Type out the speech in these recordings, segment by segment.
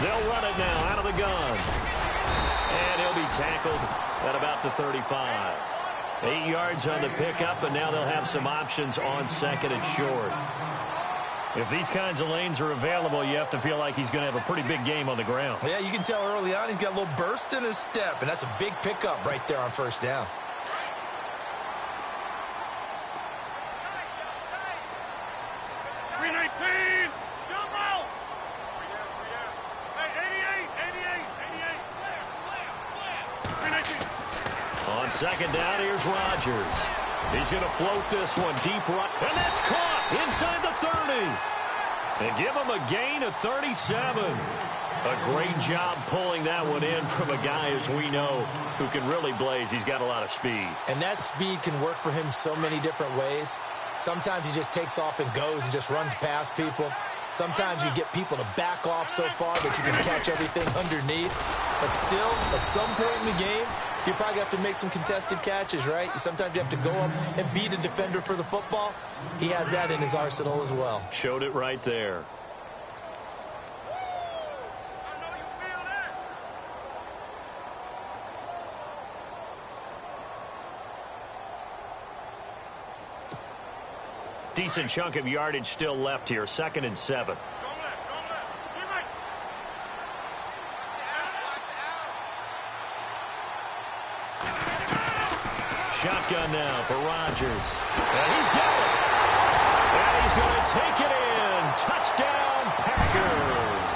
They'll run it now out of the gun. And he'll be tackled at about the 35. 8 yards on the pickup, and now they'll have some options on second and short. If these kinds of lanes are available, you have to feel like he's going to have a pretty big game on the ground. Yeah, you can tell early on he's got a little burst in his step, and that's a big pickup right there on first down. On second down, here's Rodgers. He's going to float this one deep right, and that's caught inside the 30. And give him a gain of 37. A great job pulling that one in from a guy, as we know, who can really blaze. He's got a lot of speed. And that speed can work for him so many different ways. Sometimes he just takes off and goes and just runs past people. Sometimes you get people to back off so far that you can catch everything underneath. But still, at some point in the game, you probably have to make some contested catches, right? Sometimes you have to go up and beat a defender for the football. He has that in his arsenal as well. Showed it right there. Decent chunk of yardage still left here. 2nd and 7. Shotgun now for Rodgers. And he's got it. And he's going to take it in. Touchdown, Packers.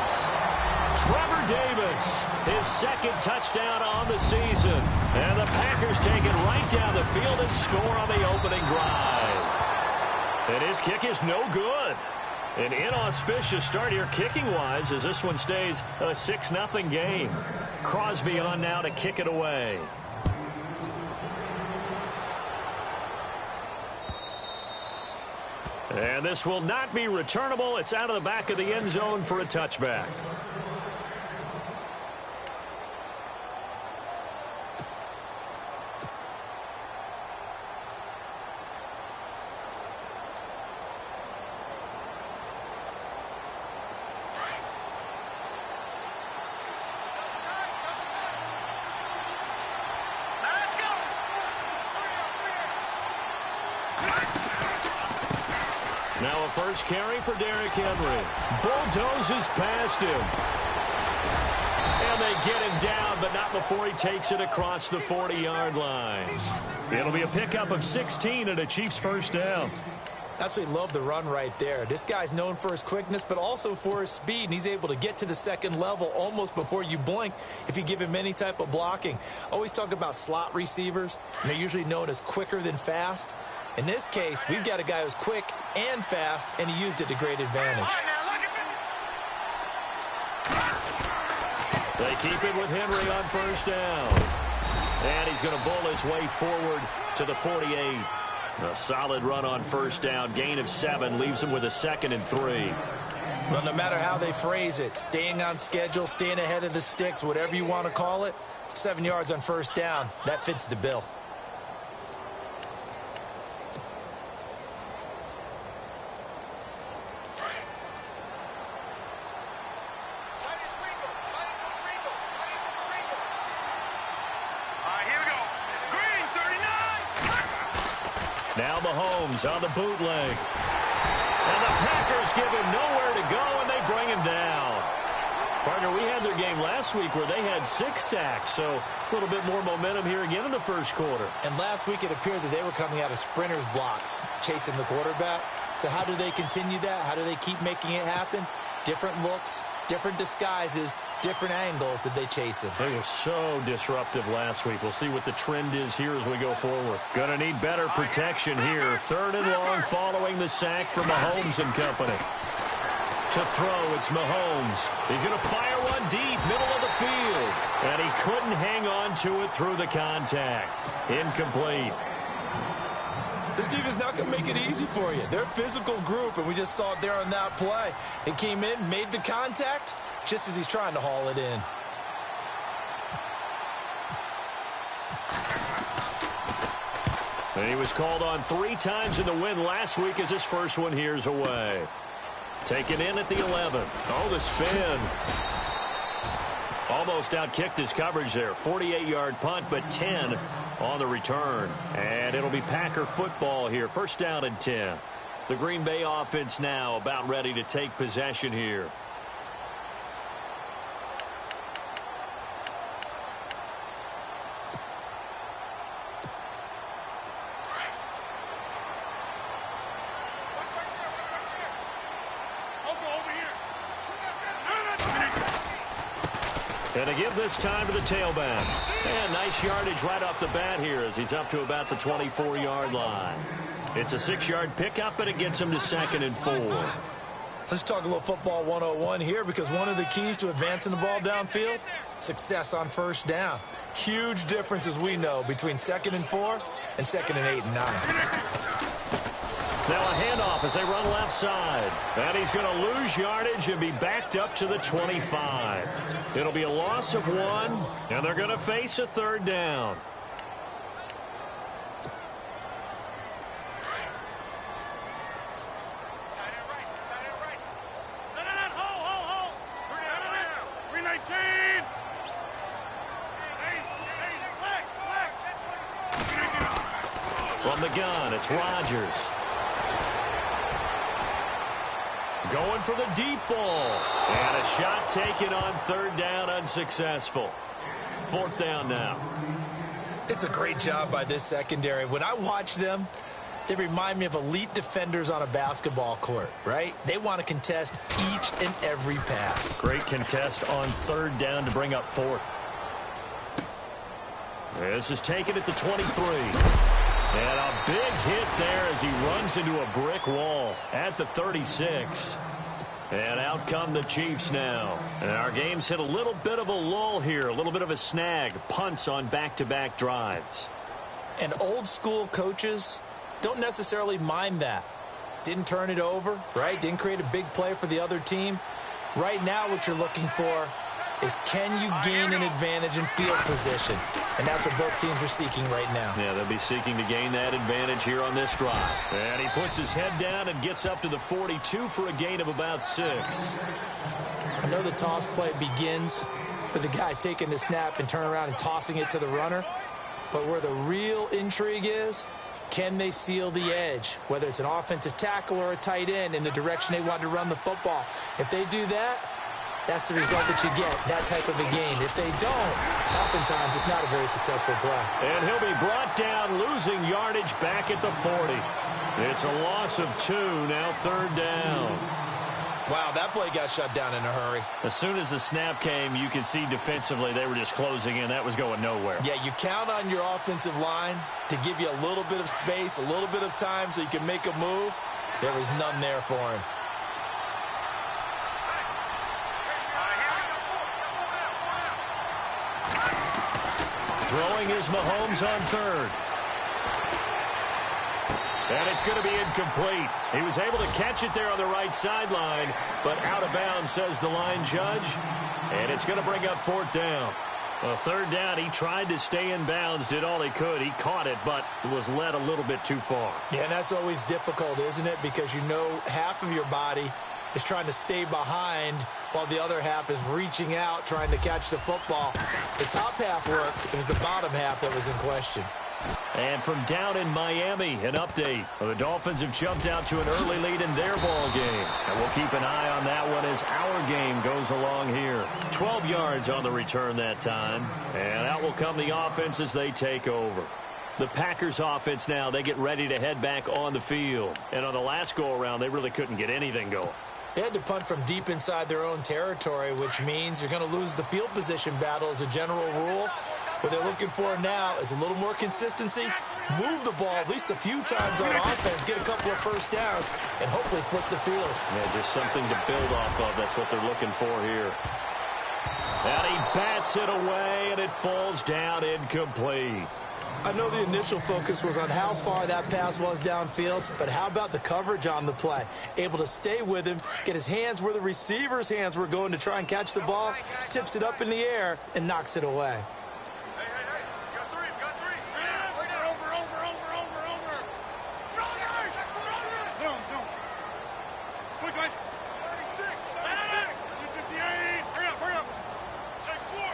Trevor Davis, his 2nd touchdown on the season. And the Packers take it right down the field and score on the opening drive. And his kick is no good. An inauspicious start here kicking-wise as this one stays a 6-0 game. Crosby on now to kick it away. And this will not be returnable. It's out of the back of the end zone for a touchback. Now a first carry for Derrick Henry. Bulldozes past him. And they get him down, but not before he takes it across the 40-yard line. It'll be a pickup of 16 and a Chiefs first down. Absolutely love the run right there. This guy's known for his quickness, but also for his speed, and he's able to get to the second level almost before you blink if you give him any type of blocking. Always talk about slot receivers, and they're usually known as quicker than fast. In this case, we've got a guy who's quick and fast, and he used it to great advantage. They keep it with Henry on first down. And he's going to bull his way forward to the 48. A solid run on first down. Gain of 7 leaves him with a 2nd and 3. Well, no matter how they phrase it, staying on schedule, staying ahead of the sticks, whatever you want to call it, 7 yards on first down, that fits the bill. Now Mahomes on the bootleg. And the Packers give him nowhere to go, and they bring him down. Partner, we had their game last week where they had 6 sacks, so a little bit more momentum here again in the first quarter. And last week it appeared that they were coming out of sprinters blocks, chasing the quarterback. So how do they continue that? How do they keep making it happen? Different looks, different disguises, different angles that they chase him. They were so disruptive last week. We'll see what the trend is here as we go forward. Gonna need better protection here. 3rd and long following the sack from Mahomes and company. To throw, it's Mahomes. He's gonna fire one deep, middle of the field. And he couldn't hang on to it through the contact. Incomplete. This defense not going to make it easy for you. They're a physical group, and we just saw it there on that play. They came in, made the contact, just as he's trying to haul it in. And he was called on 3 times in the win last week as his first one here's away. Taken in at the 11. Oh, the spin. Almost outkicked his coverage there. 48-yard punt, but 10 on the return. And it'll be Packer football here. First down and 10. The Green Bay offense now about ready to take possession here. And to give this time to the tailback. And nice yardage right off the bat here as he's up to about the 24-yard line. It's a 6-yard pickup, and it gets him to 2nd and 4. Let's talk a little football 101 here, because one of the keys to advancing the ball downfield, success on first down. Huge difference, as we know, between 2nd and 4 and 2nd and 8 and 9. Now a handoff as they run left side. And he's going to lose yardage and be backed up to the 25. It'll be a loss of 1, and they're going to face a 3rd down. From the gun, it's Rodgers. Going for the deep ball. And a shot taken on 3rd down, unsuccessful. 4th down now. It's a great job by this secondary. When I watch them, they remind me of elite defenders on a basketball court, right? They want to contest each and every pass. Great contest on 3rd down to bring up 4th. This is taken at the 23. And a big hit there as he runs into a brick wall at the 36. And out come the Chiefs now. And our game's hit a little bit of a lull here, a little bit of a snag. Punts on back-to-back drives. And old school coaches don't necessarily mind that. Didn't turn it over, right? Didn't create a big play for the other team. Right now what you're looking for is, can you gain an advantage in field position? And that's what both teams are seeking right now. Yeah, they'll be seeking to gain that advantage here on this drive. And he puts his head down and gets up to the 42 for a gain of about 6. I know the toss play begins for the guy taking the snap and turn around and tossing it to the runner. But where the real intrigue is, can they seal the edge? Whether it's an offensive tackle or a tight end in the direction they want to run the football. If they do that, that's the result that you get, that type of a game. If they don't, oftentimes it's not a very successful play. And he'll be brought down, losing yardage back at the 40. It's a loss of 2, now 3rd down. Wow, that play got shut down in a hurry. As soon as the snap came, you can see defensively they were just closing in. That was going nowhere. Yeah, you count on your offensive line to give you a little bit of space, a little bit of time so you can make a move. There was none there for him. Throwing is Mahomes on 3rd. And it's going to be incomplete. He was able to catch it there on the right sideline, but out of bounds, says the line judge. And it's going to bring up 4th down. Well, 3rd down, he tried to stay in bounds, did all he could. He caught it, but was led a little bit too far. Yeah, and that's always difficult, isn't it? Because you know half of your body is trying to stay behind while the other half is reaching out, trying to catch the football. The top half worked. It was the bottom half that was in question. And from down in Miami, an update. The Dolphins have jumped out to an early lead in their ball game. And we'll keep an eye on that one as our game goes along here. 12 yards on the return that time. And out will come the offense as they take over. The Packers offense now, they get ready to head back on the field. And on the last go-around, they really couldn't get anything going. They had to punt from deep inside their own territory, which means you're going to lose the field position battle as a general rule. What they're looking for now is a little more consistency, move the ball at least a few times on offense, get a couple of first downs, and hopefully flip the field. Yeah, just something to build off of. That's what they're looking for here. And he bats it away, and it falls down incomplete. I know the initial focus was on how far that pass was downfield, but how about the coverage on the play? Able to stay with him, get his hands where the receiver's hands were going to try and catch the ball, tips it up in the air, and knocks it away. Quick, 36, 36. 58. Hurry up. Take 4.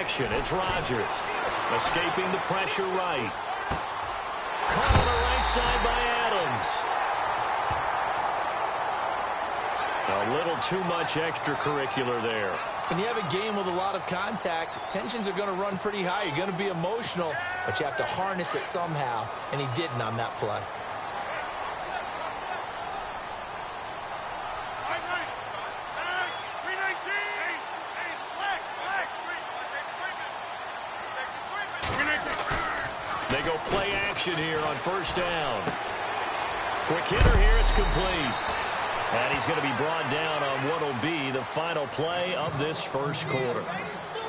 action. It's Rodgers. Escaping the pressure right. Caught on the right side by Adams. A little too much extracurricular there. When you have a game with a lot of contact, tensions are going to run pretty high. You're going to be emotional, but you have to harness it somehow, and he didn't on that play. They go play action here on first down. Quick hitter here, it's complete. And he's going to be brought down on what will be the final play of this first quarter.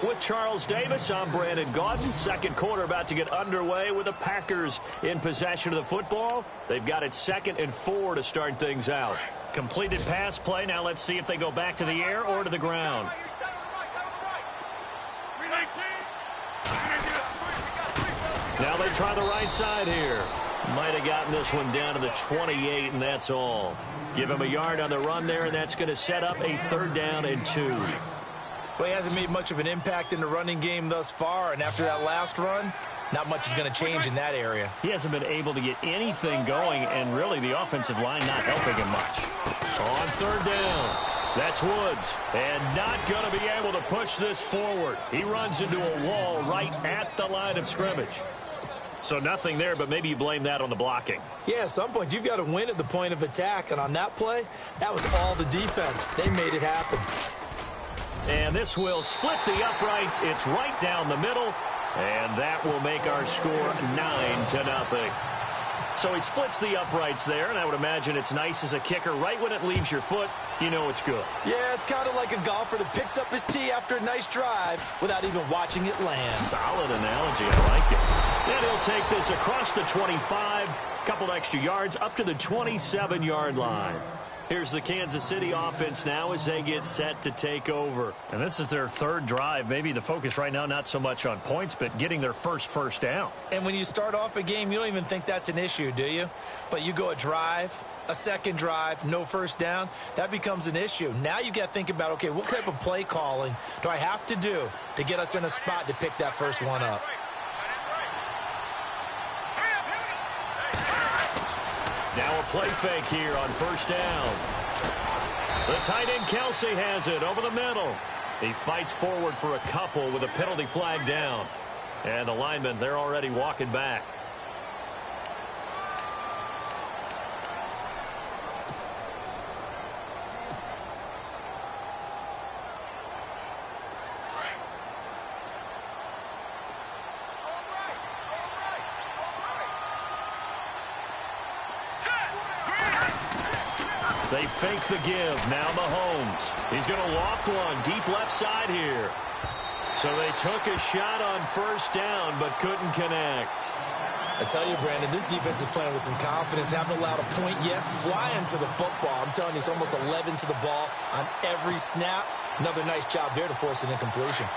With Charles Davis, I'm Brandon Gaudin. Second quarter about to get underway with the Packers in possession of the football. They've got it 2nd and 4 to start things out. Completed pass play. Now let's see if they go back to the air or to the ground. Now they try the right side here. Might have gotten this one down to the 28, and that's all. Give him a yard on the run there, and that's going to set up a 3rd down and 2. Well, he hasn't made much of an impact in the running game thus far, and after that last run, not much is going to change in that area. He hasn't been able to get anything going, and really the offensive line not helping him much. On 3rd down. That's Woods, and not going to be able to push this forward. He runs into a wall right at the line of scrimmage. So nothing there, but maybe you blame that on the blocking. Yeah, at some point you've got to win at the point of attack, and on that play, that was all the defense. They made it happen. And this will split the uprights. It's right down the middle, and that will make our score 9-0. So he splits the uprights there, and I would imagine it's nice as a kicker. Right when it leaves your foot, you know it's good. Yeah, it's kind of like a golfer that picks up his tee after a nice drive without even watching it land. Solid analogy. I like it. Then he'll take this across the 25, couple extra yards up to the 27-yard line. Here's the Kansas City offense now as they get set to take over. And this is their 3rd drive. Maybe the focus right now not so much on points, but getting their first down. And when you start off a game, you don't even think that's an issue, do you? But you go a drive, a 2nd drive, no first down, that becomes an issue. Now you got to think about, okay, what type of play calling do I have to do to get us in a spot to pick that first one up? Now a play fake here on first down. The tight end Kelsey has it over the middle. He fights forward for a couple with a penalty flag down. And the linemen, they're already walking back. They fake the give. Now Mahomes. He's going to loft one deep left side here. So they took a shot on first down but couldn't connect. I tell you, Brandon, this defense is playing with some confidence. Haven't allowed a point yet. Flying to the football. I'm telling you, it's almost 11 to the ball on every snap. Another nice job there to force an incompletion.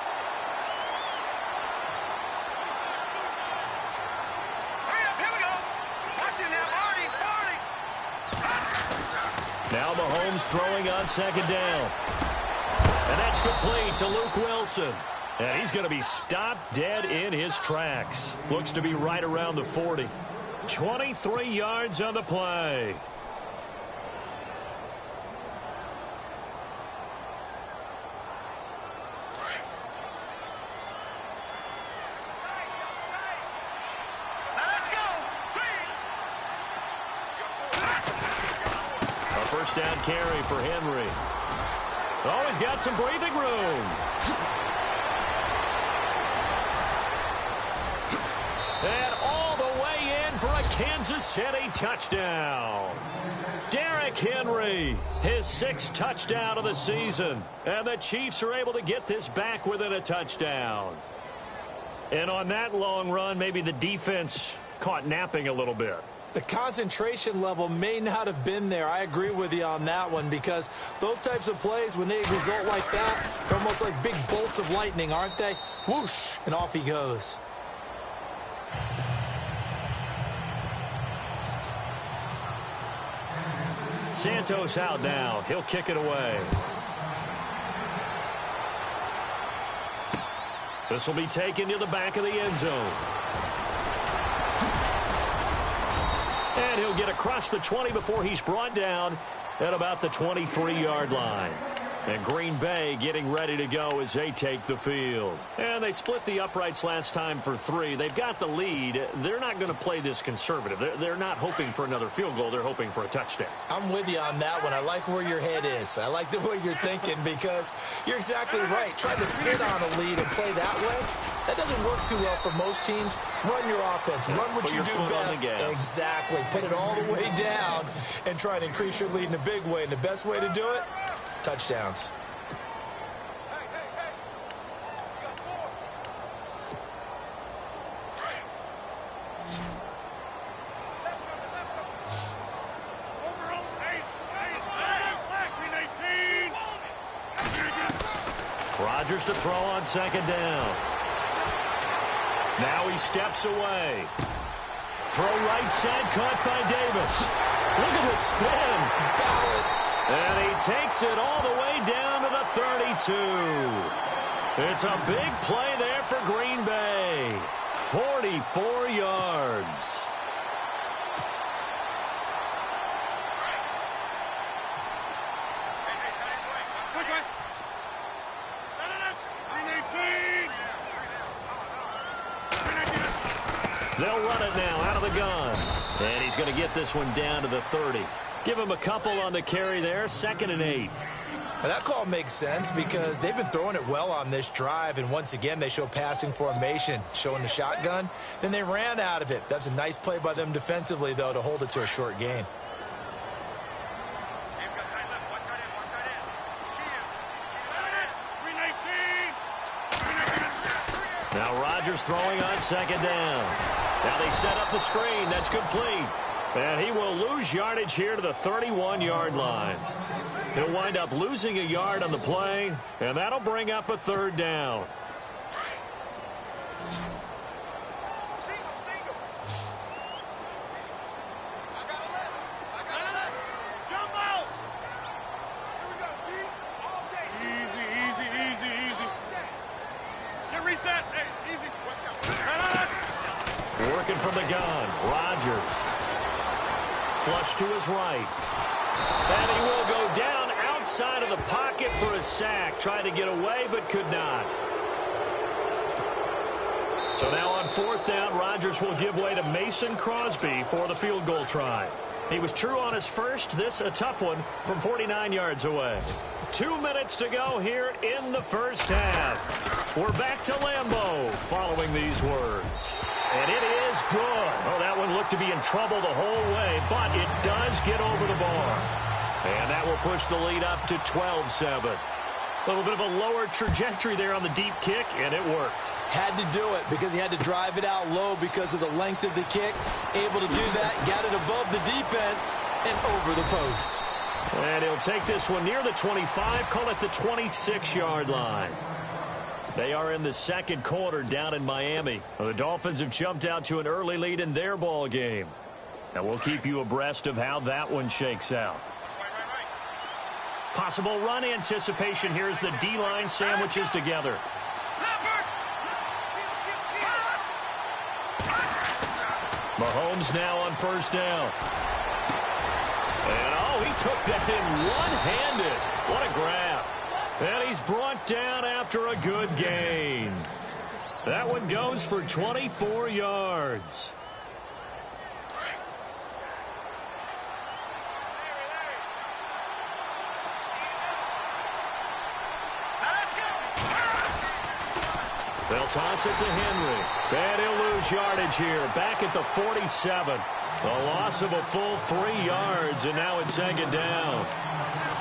Now Mahomes throwing on 2nd down. And that's complete to Luke Wilson. And he's going to be stopped dead in his tracks. Looks to be right around the 40. 23 yards on the play. First down carry for Henry. Oh, he's got some breathing room. And all the way in for a Kansas City touchdown. Derrick Henry, his 6th touchdown of the season. And the Chiefs are able to get this back within a touchdown. And on that long run, maybe the defense caught napping a little bit. The concentration level may not have been there. I agree with you on that one, because those types of plays, when they result like that, they're almost like big bolts of lightning, aren't they? Whoosh, and off he goes. Santos out now. He'll kick it away. This will be taken to the back of the end zone. And he'll get across the 20 before he's brought down at about the 23-yard line. And Green Bay getting ready to go as they take the field. And they split the uprights last time for 3. They've got the lead. They're not going to play this conservative. They're not hoping for another field goal. They're hoping for a touchdown. I'm with you on that one. I like where your head is. I like the way you're thinking because you're exactly right. Trying to sit on a lead and play that way, that doesn't work too well for most teams. Run your offense. Run what you do best. Exactly. Put it all the way down and try to increase your lead in a big way. And the best way to do it, touchdowns. Rodgers to throw on second down. Now he steps away. Throw right side, caught by Davis. Look at the spin. Balance. And he takes it all the way down to the 32. It's a big play there for Green Bay. 44 yards. They'll run it now out of the gun. And he's going to get this one down to the 30. Give him a couple on the carry there. 2nd and 8. Well, that call makes sense because they've been throwing it well on this drive. And once again, they show passing formation, showing the shotgun. Then they ran out of it. That's a nice play by them defensively, though, to hold it to a short gain. Now Rodgers throwing on second down. Now they set up the screen. That's complete. And he will lose yardage here to the 31-yard line. He'll wind up losing a yard on the play, and that'll bring up a 3rd down. Working from the gun, Rodgers. Flush to his right. And he will go down outside of the pocket for a sack. Tried to get away, but could not. So now on 4th down, Rodgers will give way to Mason Crosby for the field goal try. He was true on his first. This a tough one from 49 yards away. 2 minutes to go here in the first half. We're back to Lambeau following these words. And it is good. Oh, that one looked to be in trouble the whole way, but it does get over the bar. And that will push the lead up to 12-7. A little bit of a lower trajectory there on the deep kick, and it worked. Had to do it because he had to drive it out low because of the length of the kick. Able to do that, got it above the defense and over the post. And he'll take this one near the 25, call it the 26-yard line. They are in the second quarter down in Miami. The Dolphins have jumped out to an early lead in their ball game. And we'll keep you abreast of how that one shakes out. Possible run anticipation here as the D-line sandwiches together. Mahomes now on 1st down. And oh, he took that in one-handed. What a grab. And he's brought down after a good gain. That one goes for 24 yards. They'll toss it to Henry. And he'll lose yardage here. Back at the 47. A loss of a full 3 yards, and now it's 2nd down.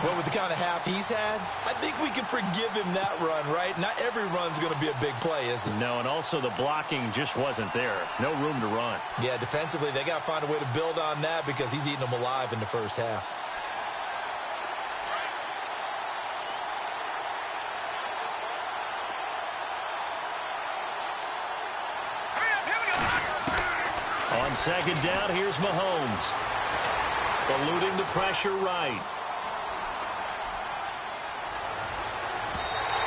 Well, with the kind of half he's had, I think we can forgive him that run, right? Not every run's going to be a big play, is it? No, and also the blocking just wasn't there. No room to run. Yeah, defensively, they got to find a way to build on that because he's eating them alive in the first half. On 2nd down, here's Mahomes. Eluding the pressure right.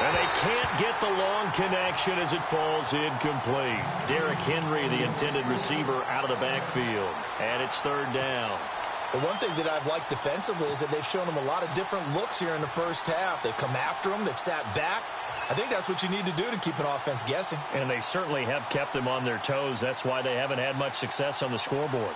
And they can't get the long connection as it falls incomplete. Derrick Henry, the intended receiver, out of the backfield. And it's third down. The one thing that I've liked defensively is that they've shown them a lot of different looks here in the first half. They've come after them. They've sat back. I think that's what you need to do to keep an offense guessing. And they certainly have kept them on their toes. That's why they haven't had much success on the scoreboard.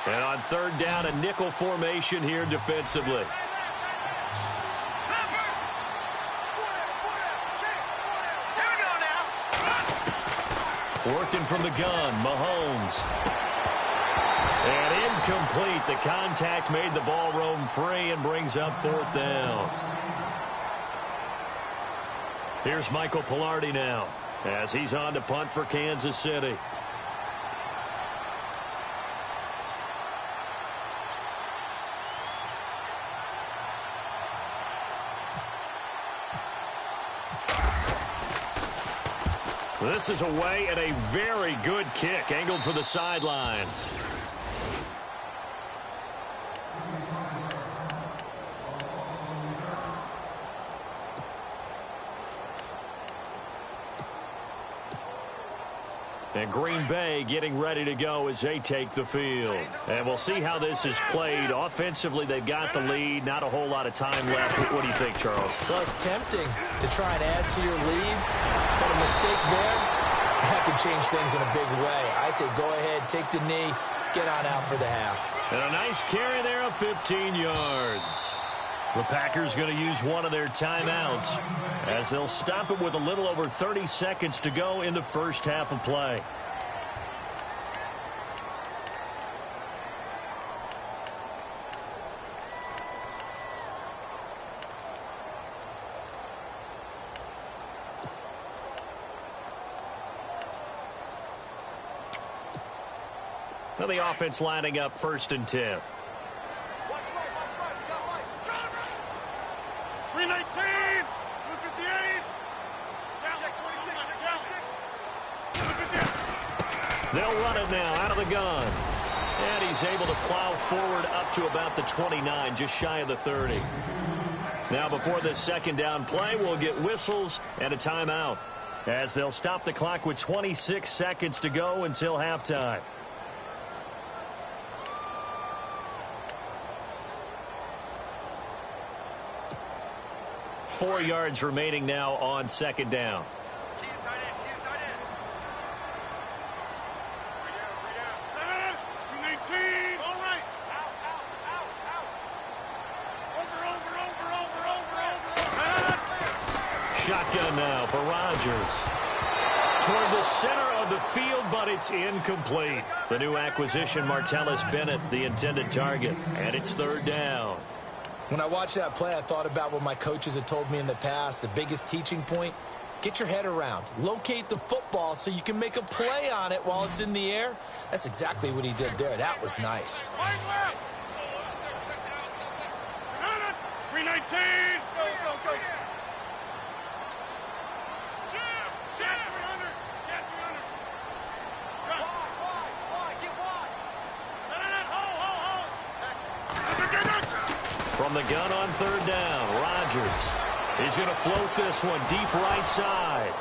And on third down, a nickel formation here defensively. Working from the gun, Mahomes. And incomplete. The contact made the ball roam free and brings up fourth down. Here's Michael Palardy now as he's on to punt for Kansas City. This is away and a very good kick, angled for the sidelines. And Green Bay getting ready to go as they take the field. And we'll see how this is played. Offensively, they've got the lead. Not a whole lot of time left. What do you think, Charles? Well, it's tempting to try and add to your lead. But a mistake there, that could change things in a big way. I say go ahead, take the knee, get on out for the half. And a nice carry there of 15 yards. The Packers going to use one of their timeouts as they'll stop it with a little over 30 seconds to go in the first half of play. Now the offense lining up 1st and 10. 319, 258. They'll run it now out of the gun. And he's able to plow forward up to about the 29, just shy of the 30. Now before this second down play, we'll get whistles and a timeout as they'll stop the clock with 26 seconds to go until halftime. Four yards remaining now on second down. Shotgun now for Rodgers. Toward the center of the field, but it's incomplete. The new acquisition, Martellus Bennett, the intended target, and it's third down. When I watched that play, I thought about what my coaches had told me in the past. The biggest teaching point, get your head around. Locate the football so you can make a play on it while it's in the air. That's exactly what he did there. That was nice. 319. From the gun on third down, Rodgers. He's going to float this one deep right side.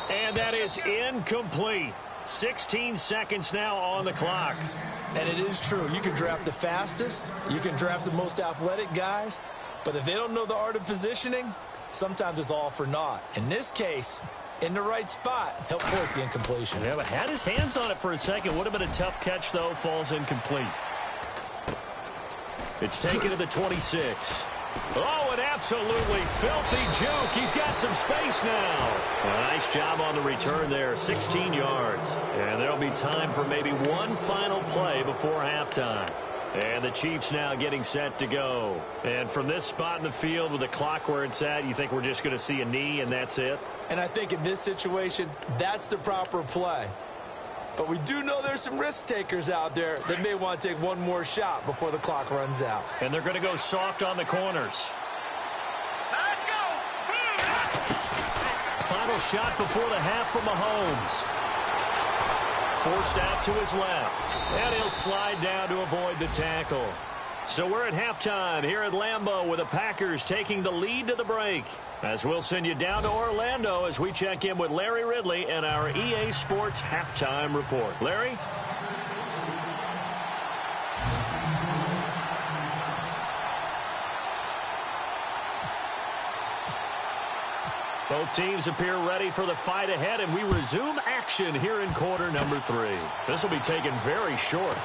And that is incomplete. 16 seconds now on the clock. And it is true. You can draft the fastest. You can draft the most athletic guys. But if they don't know the art of positioning, sometimes it's all for naught. In this case, in the right spot, help force the incompletion. Yeah, but had his hands on it for a second. Would have been a tough catch, though. Falls incomplete. It's taken to the 26. Oh, an absolutely filthy juke. He's got some space now. A nice job on the return there, 16 yards. And there'll be time for maybe one final play before halftime. And the Chiefs now getting set to go. And from this spot in the field with the clock where it's at, you think we're just going to see a knee and that's it? And I think in this situation, that's the proper play. But we do know there's some risk takers out there that may want to take one more shot before the clock runs out. And they're going to go soft on the corners. Let's go. Final shot before the half from Mahomes. Forced out to his left. And he'll slide down to avoid the tackle. So we're at halftime here at Lambeau with the Packers taking the lead to the break. As we'll send you down to Orlando as we check in with Larry Ridley and our EA Sports Halftime Report. Larry? Both teams appear ready for the fight ahead, and we resume action here in quarter number 3. This will be taken very short.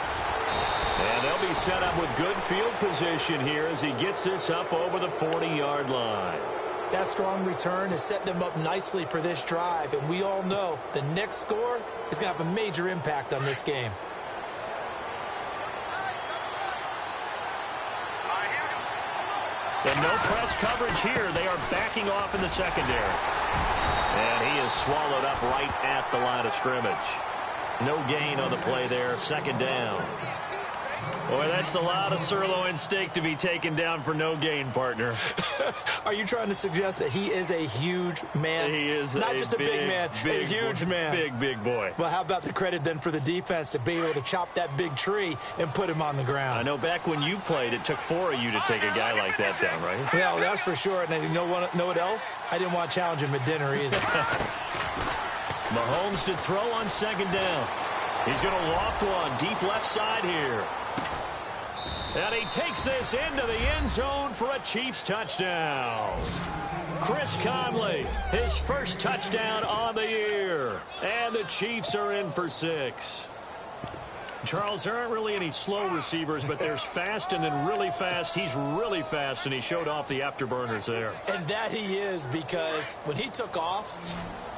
And they'll be set up with good field position here as he gets this up over the 40-yard line. That strong return has set them up nicely for this drive, and we all know the next score is going to have a major impact on this game. And no press coverage here. They are backing off in the secondary. And he is swallowed up right at the line of scrimmage. No gain on the play there. Second down. Boy, that's a lot of sirloin steak to be taken down for no gain, partner. Are you trying to suggest that he is a huge man? He is not just a big man, a huge man. Big boy. Well, how about the credit then for the defense to be able to chop that big tree and put him on the ground? I know back when you played, it took 4 of you to take a guy like that down, right? Well, that's for sure. And you know what else? I didn't want to challenge him at dinner either. Mahomes to throw on second down. He's going to loft one deep left side here. And he takes this into the end zone for a Chiefs touchdown. Chris Conley, his first touchdown on the year. And the Chiefs are in for 6. Charles, there aren't really any slow receivers, but there's fast and then really fast. He's really fast, and he showed off the afterburners there. And that he is, because when he took off,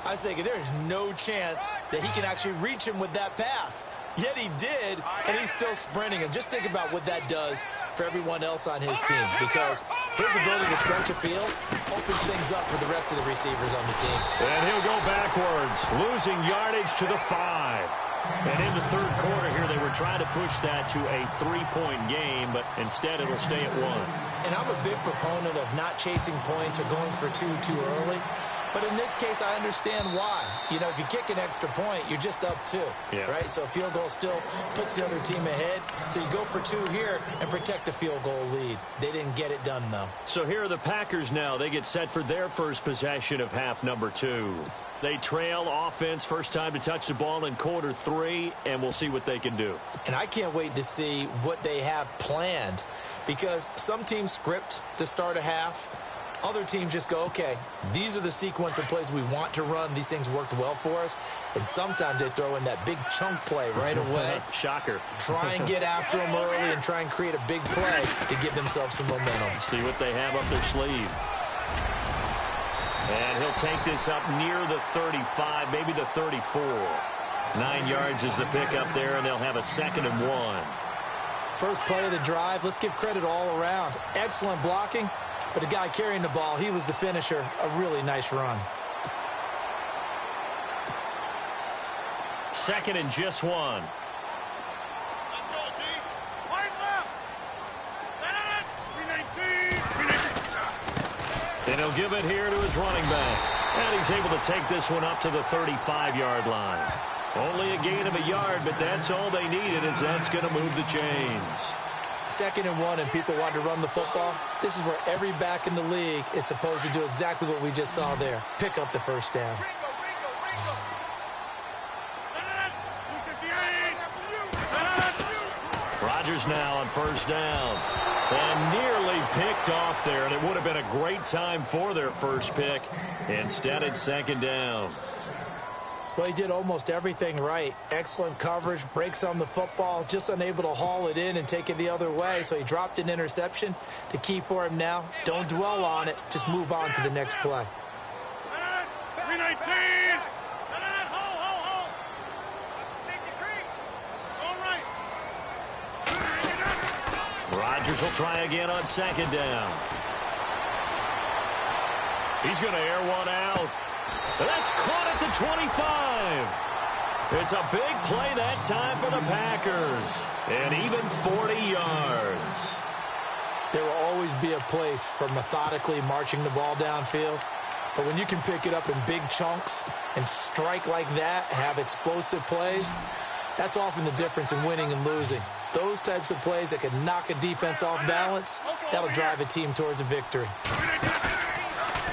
I was thinking there's no chance that he can actually reach him with that pass. Yet he did, and he's still sprinting. And just think about what that does for everyone else on his team, because his ability to stretch a field opens things up for the rest of the receivers on the team. And he'll go backwards, losing yardage to the 5. And in the third quarter here, they were trying to push that to a 3-point game, but instead it'll stay at 1. And I'm a big proponent of not chasing points or going for 2 too early. But in this case, I understand why. You know, if you kick an extra point, you're just up 2, right? So a field goal still puts the other team ahead. So you go for 2 here and protect the field goal lead. They didn't get it done, though. So here are the Packers now. They get set for their first possession of half number 2. They trail offense, first time to touch the ball in quarter 3, and we'll see what they can do. And I can't wait to see what they have planned, because some teams script to start a half. Other teams just go, okay, these are the sequence of plays we want to run. These things worked well for us. And sometimes they throw in that big chunk play right away. Shocker. Try and get after them early and try and create a big play to give themselves some momentum. See what they have up their sleeve. And he'll take this up near the 35, maybe the 34. 9 yards is the pickup there, and they'll have a 2nd and 1. First play of the drive. Let's give credit all around. Excellent blocking. But the guy carrying the ball, he was the finisher. A really nice run. 2nd and just 1. Let's go, D. Wide left. 319. And he'll give it here to his running back. And he's able to take this one up to the 35-yard line. Only a gain of a yard, but that's all they needed, as that's going to move the chains. 2nd and 1, and people want to run the football. This is where every back in the league is supposed to do exactly what we just saw there. Pick up the first down. Rodgers now on first down. And nearly picked off there, and it would have been a great time for their first pick. Instead, it's 2nd down. Well, he did almost everything right. Excellent coverage, breaks on the football, just unable to haul it in and take it the other way. So he dropped an interception. The key for him now, don't dwell on it. Just move on to the next play. 319. Rodgers will try again on 2nd down. He's going to air one out. That's caught at the 25. It's a big play that time for the Packers. And even 40 yards. There will always be a place for methodically marching the ball downfield. But when you can pick it up in big chunks and strike like that, have explosive plays, that's often the difference in winning and losing. Those types of plays that can knock a defense off balance, that'll drive a team towards a victory.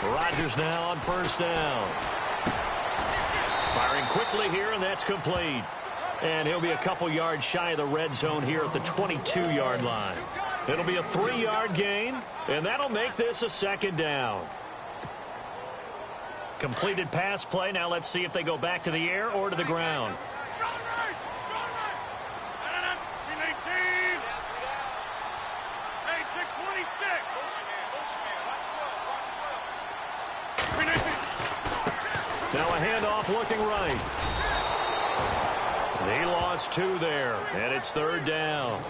Rodgers now on first down. Firing quickly here, and that's complete. And he'll be a couple yards shy of the red zone here at the 22-yard line. It'll be a 3-yard gain, and that'll make this a second down. Completed pass play. Now let's see if they go back to the air or to the ground. Now a handoff looking right. They lost 2 there, and it's third down.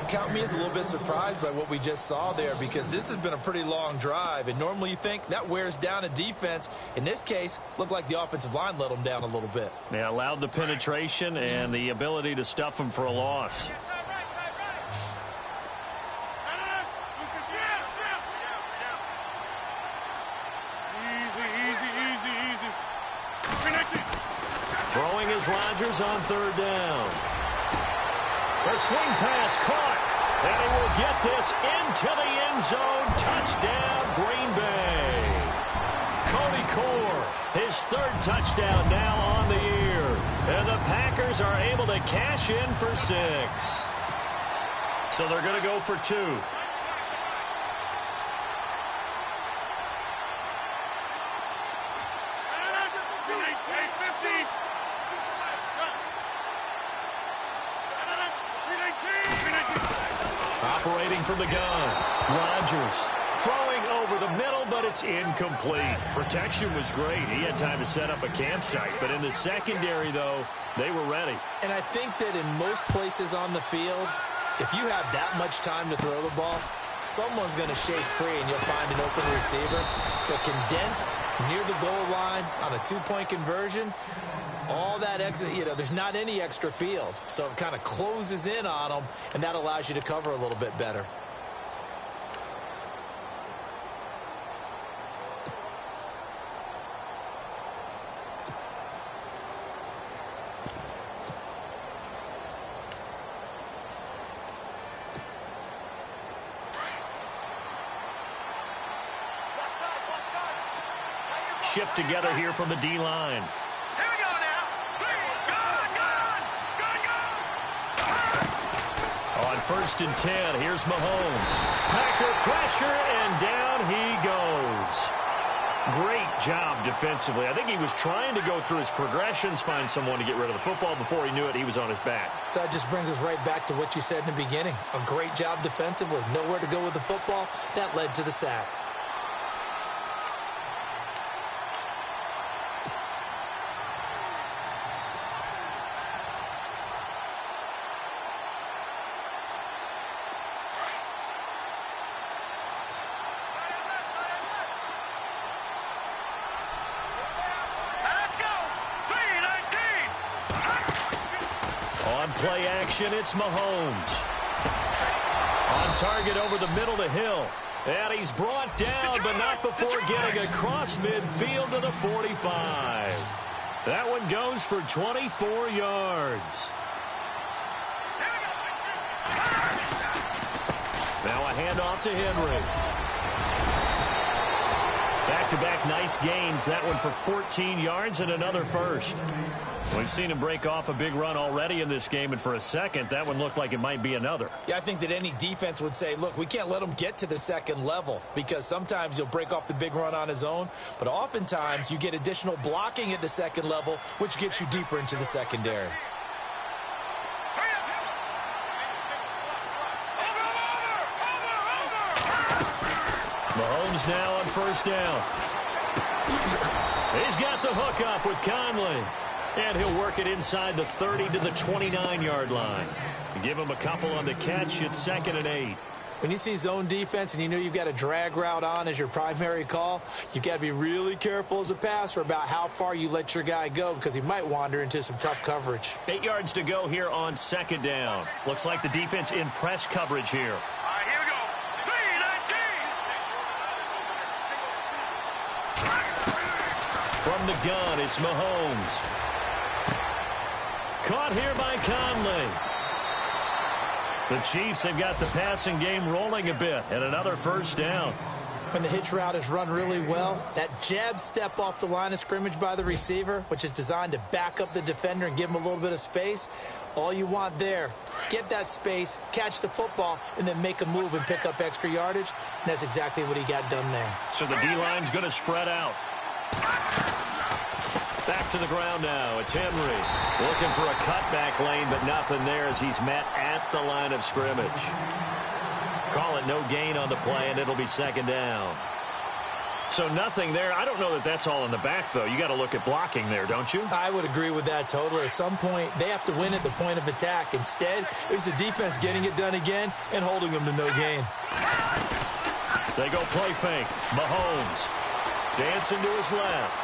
Count me as a little bit surprised by what we just saw there, because this has been a pretty long drive, and normally you think that wears down a defense. In this case, looked like the offensive line let them down a little bit. They allowed the penetration and the ability to stuff them for a loss. Throwing is Rodgers on third down. The swing pass caught, and he will get this into the end zone. Touchdown, Green Bay. Cody Core, his third touchdown now on the year. And the Packers are able to cash in for 6. So they're going to go for 2. Operating from the gun, Rodgers throwing over the middle, but it's incomplete. Protection was great. He had time to set up a campsite, but in the secondary, though, they were ready. And I think that in most places on the field, if you have that much time to throw the ball, someone's going to shake free and you'll find an open receiver. But condensed near the goal line on a 2-point conversion, all that extra, there's not any extra field. So it kind of closes in on them, and that allows you to cover a little bit better. Shift together here from the D-line. On first and 10, here's Mahomes. Packer pressure, and down he goes. Great job defensively. I think he was trying to go through his progressions, find someone to get rid of the football. Before he knew it, he was on his back. So that just brings us right back to what you said in the beginning. A great job defensively. Nowhere to go with the football. That led to the sack. Play action, it's Mahomes. On target over the middle to Hill. And he's brought down, but not before getting across midfield to the 45. That one goes for 24 yards. Now a handoff to Henry. Back-to-back nice gains. That one for 14 yards and another first. We've seen him break off a big run already in this game, and for a second, that one looked like it might be another. Yeah, I think that any defense would say, look, we can't let him get to the second level, because sometimes he'll break off the big run on his own, but oftentimes you get additional blocking at the second level, which gets you deeper into the secondary. Mahomes now on first down. He's got the hook up with Conley. And he'll work it inside the 30 to the 29-yard line. Give him a couple on the catch. It's 2nd and 8. When you see zone defense and you know you've got a drag route on as your primary call, you've got to be really careful as a passer about how far you let your guy go, because he might wander into some tough coverage. 8 yards to go here on 2nd down. Looks like the defense in press coverage here. From the gun, it's Mahomes. Caught here by Conley. The Chiefs have got the passing game rolling a bit, and another first down. When the hitch route is run really well, that jab step off the line of scrimmage by the receiver, which is designed to back up the defender and give him a little bit of space, all you want there, get that space, catch the football, and then make a move and pick up extra yardage. And that's exactly what he got done there. So the D-line's going to spread out. Back to the ground now. It's Henry looking for a cutback lane, but nothing there as he's met at the line of scrimmage. Call it no gain on the play, and it'll be second down. So nothing there. I don't know that that's all in the back, though. You got to look at blocking there, don't you? I would agree with that totally. At some point, they have to win at the point of attack. Instead, it was the defense getting it done again and holding them to no gain. They go play fake. Mahomes dancing to his left.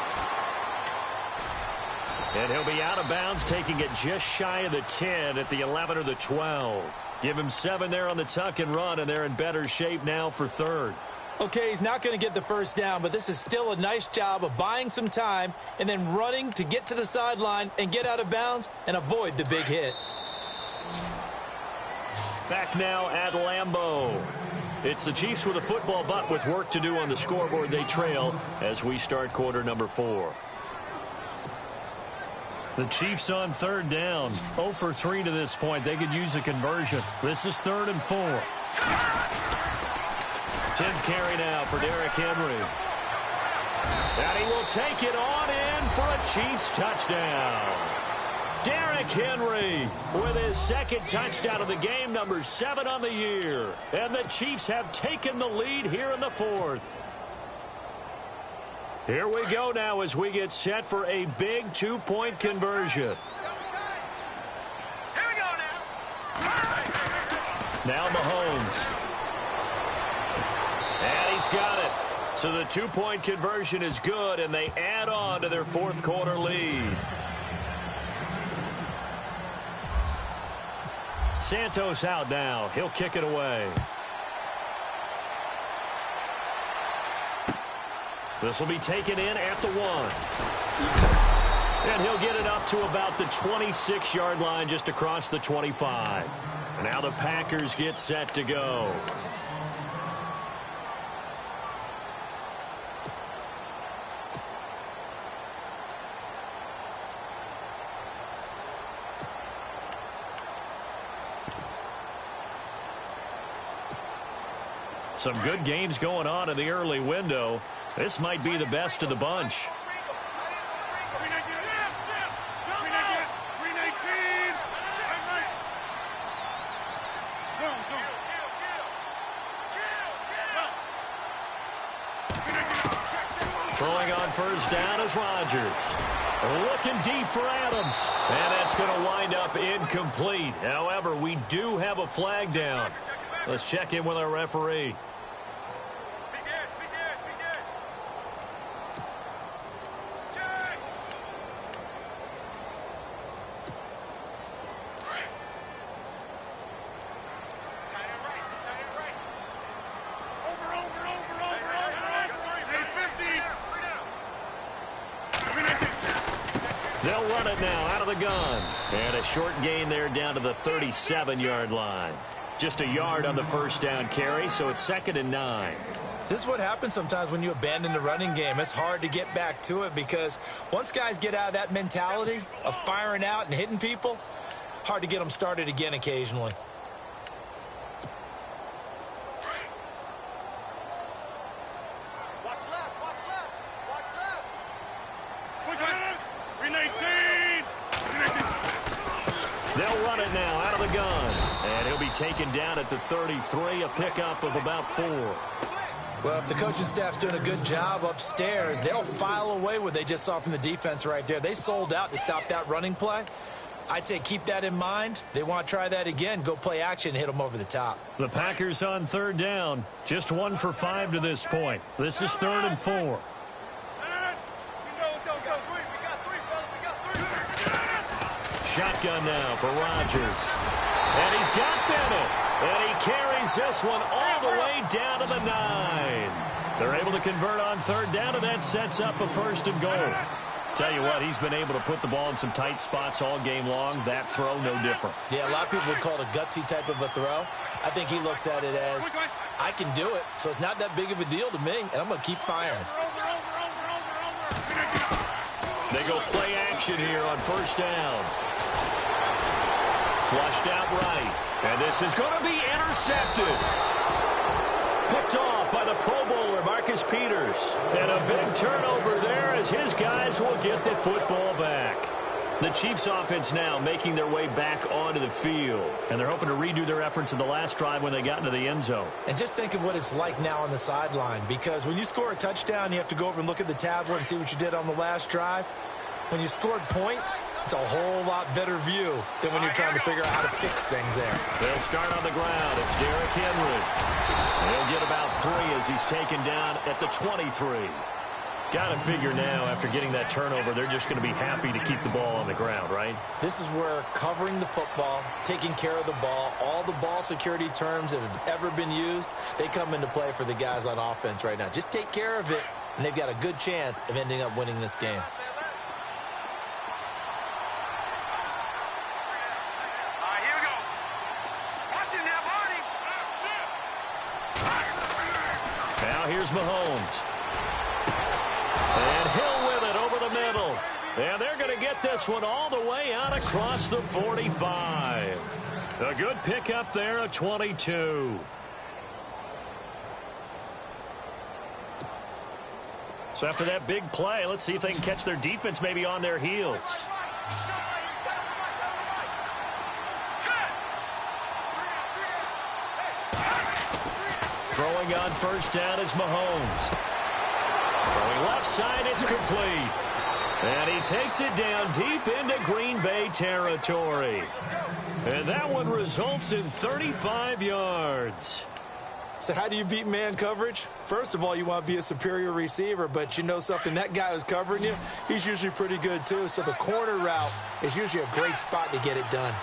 And he'll be out of bounds, taking it just shy of the 10 at the 11 or the 12. Give him 7 there on the tuck and run, and they're in better shape now for third. Okay, he's not going to get the first down, but this is still a nice job of buying some time and then running to get to the sideline and get out of bounds and avoid the big hit. Back now at Lambeau. It's the Chiefs with a football, but with work to do on the scoreboard. They trail as we start quarter number 4. The Chiefs on third down. 0 for 3 to this point. They could use a conversion. This is 3rd and 4. 10th carry now for Derrick Henry. And he will take it on in for a Chiefs touchdown. Derrick Henry with his second touchdown of the game, number 7 on the year. And the Chiefs have taken the lead here in the 4th. Here we go now as we get set for a big 2-point conversion. Here we go now. Now Mahomes. And he's got it. So the 2-point conversion is good, and they add on to their 4th quarter lead. Santos out now. He'll kick it away. This will be taken in at the 1. And he'll get it up to about the 26-yard line, just across the 25. And now the Packers get set to go. Some good games going on in the early window. This might be the best of the bunch. Throwing on first down is Rodgers. Looking deep for Adams. And that's going to wind up incomplete. However, we do have a flag down. Let's check in with our referee. They'll run it now out of the gun. And a short gain there down to the 37-yard line. Just a yard on the first down carry, so it's 2nd and 9. This is what happens sometimes when you abandon the running game. It's hard to get back to it because once guys get out of that mentality of firing out and hitting people, hard to get them started again occasionally. They'll run it now out of the gun. And he'll be taken down at the 33, a pickup of about 4. Well, if the coaching staff's doing a good job upstairs, they'll file away what they just saw from the defense right there. They sold out to stop that running play. I'd say keep that in mind. They want to try that again. Go play action, hit them over the top. The Packers on third down. Just 1 for 5 to this point. This is 3rd and 4. Shotgun now for Rodgers. And he's got Bennett. And he carries this one all the way down to the 9. They're able to convert on third down, and that sets up a 1st and goal. Tell you what, he's been able to put the ball in some tight spots all game long. That throw, no different. Yeah, a lot of people would call it a gutsy type of a throw. I think he looks at it as, I can do it, so it's not that big of a deal to me, and I'm going to keep firing. They go play action here on first down. Flushed out right. And this is going to be intercepted. Picked off by the Pro Bowler, Marcus Peters. And a big turnover there as his guys will get the football back. The Chiefs offense now making their way back onto the field. And they're hoping to redo their efforts in the last drive when they got into the end zone. And just think of what it's like now on the sideline. Because when you score a touchdown, you have to go over and look at the tablet and see what you did on the last drive. When you scored points, it's a whole lot better view than when you're trying to figure out how to fix things there. They'll start on the ground. It's Derrick Henry. He'll get about 3 as he's taken down at the 23. Got to figure now, after getting that turnover, they're just going to be happy to keep the ball on the ground, right? This is where covering the football, taking care of the ball, all the ball security terms that have ever been used, they come into play for the guys on offense right now. Just take care of it, and they've got a good chance of ending up winning this game. Now here's Mahomes. And Hill with it over the middle. And they're going to get this one all the way out across the 45. A good pickup there at 22. So after that big play, let's see if they can catch their defense maybe on their heels. Throwing on first down is Mahomes. Throwing left side, it's complete. And he takes it down deep into Green Bay territory. And that one results in 35 yards. So how do you beat man coverage? First of all, you want to be a superior receiver, but you know something, that guy who's covering you, he's usually pretty good too. So the corner route is usually a great spot to get it done.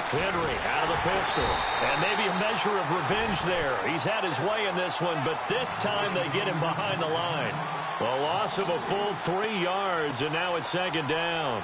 Henry out of the pistol. And maybe a measure of revenge there. He's had his way in this one, but this time they get him behind the line. A loss of a full 3 yards, and now it's second down.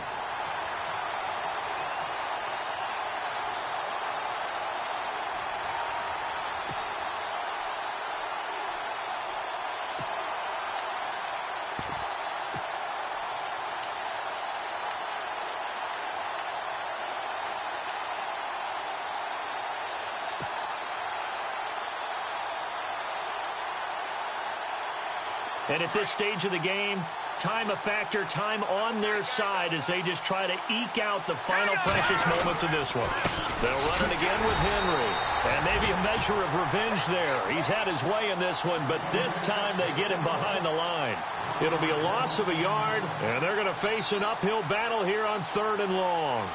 And at this stage of the game, time a factor, time on their side as they just try to eke out the final precious moments of this one. They'll run it again with Henry. And maybe a measure of revenge there. He's had his way in this one, but this time they get him behind the line. It'll be a loss of a yard, and they're going to face an uphill battle here on 3rd and long.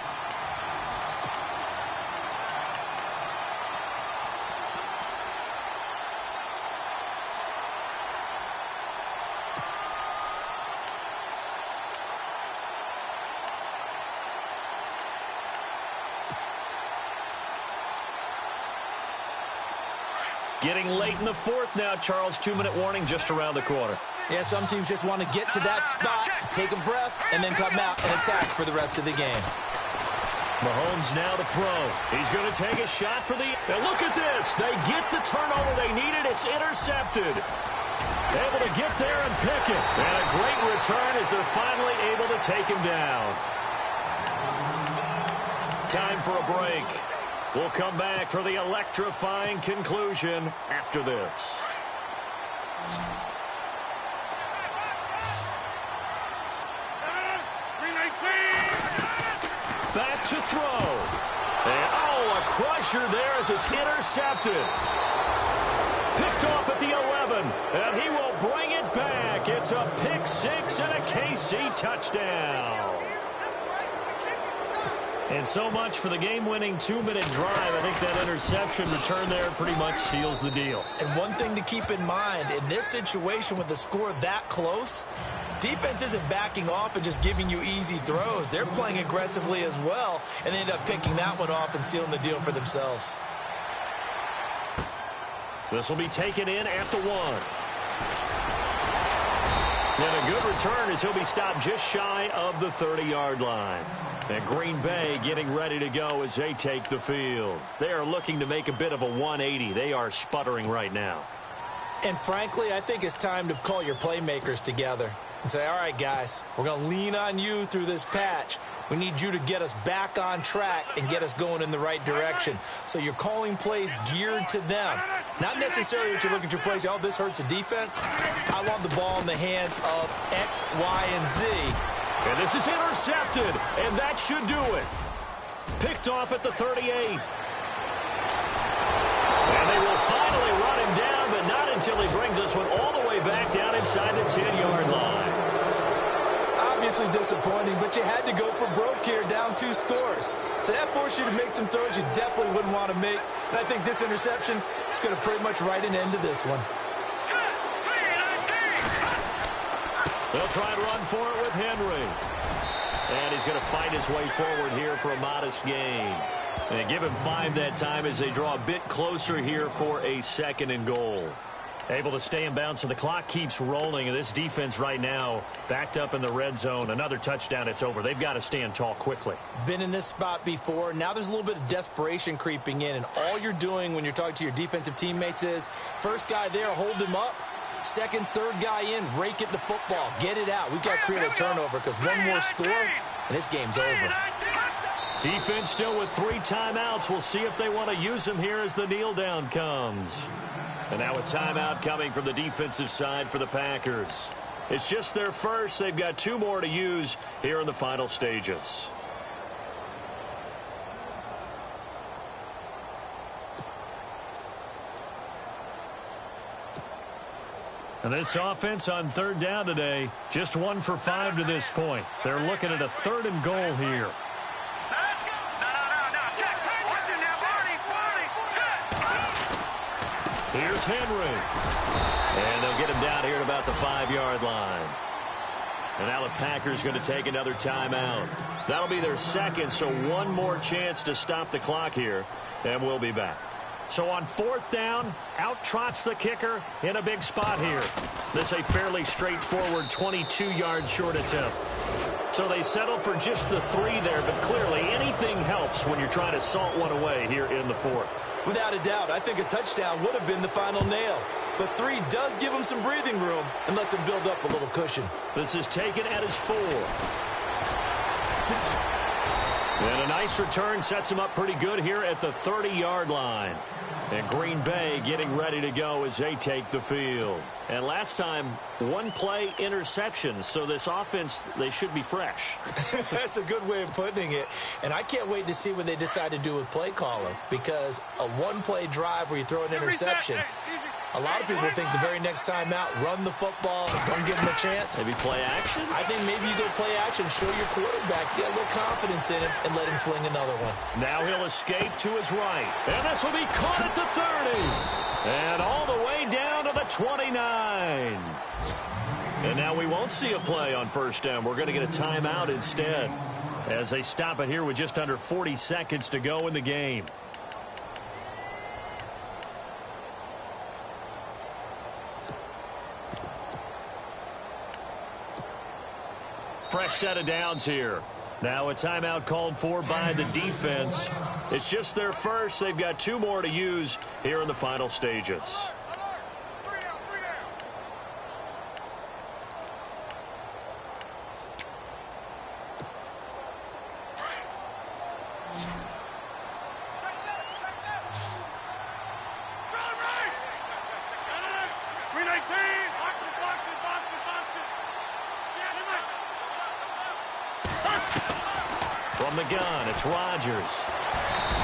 Getting late in the 4th now, Charles. 2-minute warning just around the corner. Yeah, some teams just want to get to that spot, take a breath, and then come out and attack for the rest of the game. Mahomes now to throw. He's going to take a shot for the... And look at this. They get the turnover they needed. It's intercepted. Able to get there and pick it. And a great return as they're finally able to take him down. Time for a break. We'll come back for the electrifying conclusion after this. Back to throw. And, a crusher there as it's intercepted. Picked off at the 11. And he will bring it back. It's a pick six and a KC touchdown. And so much for the game-winning 2-minute drive. I think that interception return there pretty much seals the deal. And one thing to keep in mind, in this situation with the score that close, defense isn't backing off and just giving you easy throws. They're playing aggressively as well, and they end up picking that one off and sealing the deal for themselves. This will be taken in at the 1. And a good return as he'll be stopped just shy of the 30-yard line. And Green Bay getting ready to go as they take the field. They are looking to make a bit of a 180. They are sputtering right now. And frankly, I think it's time to call your playmakers together and say, all right, guys, we're going to lean on you through this patch. We need you to get us back on track and get us going in the right direction. So you're calling plays geared to them. Not necessarily that you look at your plays, oh, this hurts the defense. I want the ball in the hands of X, Y, and Z. And this is intercepted, and that should do it. Picked off at the 38. And they will finally run him down, but not until he brings us one all the way back down inside the 10-yard line. Obviously disappointing, but you had to go for broke here, down 2 scores. So that forced you to make some throws you definitely wouldn't want to make. And I think this interception is going to pretty much write an end to this one. They'll try and run for it with Henry. And he's going to find his way forward here for a modest gain. And they give him 5 that time as they draw a bit closer here for a 2nd and goal. Able to stay in bounds, so the clock keeps rolling. And this defense right now backed up in the red zone. Another touchdown, it's over. They've got to stand tall quickly. Been in this spot before. Now there's a little bit of desperation creeping in. And all you're doing when you're talking to your defensive teammates is, first guy there, hold him up. Second, third guy in, rake at the football. Get it out. We've got to create a turnover because one more score, and this game's over. Defense still with 3 timeouts. We'll see if they want to use them here as the kneel down comes. And now a timeout coming from the defensive side for the Packers. It's just their first. They've got 2 more to use here in the final stages. And this offense on 3rd down today, just 1 for 5 to this point. They're looking at a 3rd and goal here. Here's Henry. And they'll get him down here at about the 5-yard line. And now the Packers going to take another timeout. That'll be their 2nd, so 1 more chance to stop the clock here. And we'll be back. So on 4th down, out trots the kicker in a big spot here. This a fairly straightforward 22-yard short attempt. So they settle for just the 3 there, but clearly anything helps when you're trying to salt one away here in the 4th. Without a doubt, I think a touchdown would have been the final nail. But 3 does give him some breathing room and lets him build up a little cushion. This is taken at his 4. And a nice return sets him up pretty good here at the 30-yard line. And Green Bay getting ready to go as they take the field. And last time, 1 play interception. So this offense, they should be fresh. That's a good way of putting it. And I can't wait to see what they decide to do with play calling. Because a 1-play drive where you throw an interception, a lot of people think the very next time out, run the football, don't give them a chance. Maybe play action? I think maybe you go play action, show your quarterback, get a little confidence in him, and let him fling another one. Now he'll escape to his right. And this will be caught at the 30. And all the way down to the 29. And now we won't see a play on 1st down. We're going to get a timeout instead as they stop it here with just under 40 seconds to go in the game. Fresh set of downs here. Now a timeout called for by the defense. It's just their first. They've got 2 more to use here in the final stages. From the gun, it's Rodgers.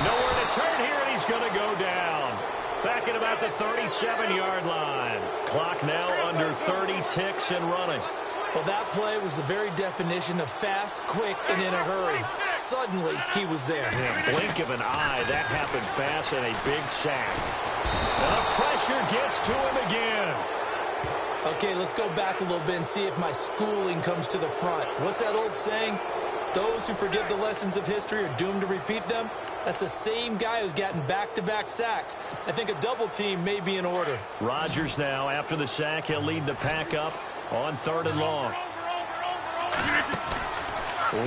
Nowhere to turn here, and he's going to go down. Back at about the 37-yard line. Clock now under 30 ticks and running. Well, that play was the very definition of fast, quick, and in a hurry. Suddenly, he was there. Yeah, blink of an eye. That happened fast and a big sack. And the pressure gets to him again. Okay, let's go back a little bit and see if my schooling comes to the front. What's that old saying? Those who forget the lessons of history are doomed to repeat them. That's the same guy who's gotten back-to-back sacks. I think a double team may be in order. Rodgers now, after the sack, he'll lead the pack up On 3rd and long.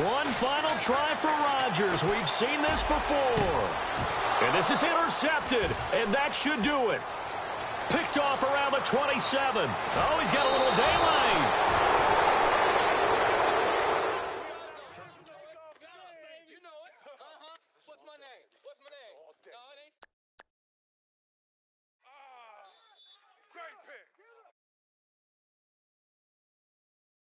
One final try for Rodgers. We've seen this before. And this is intercepted, and that should do it. Picked off around the 27. Oh, he's got a little daylight.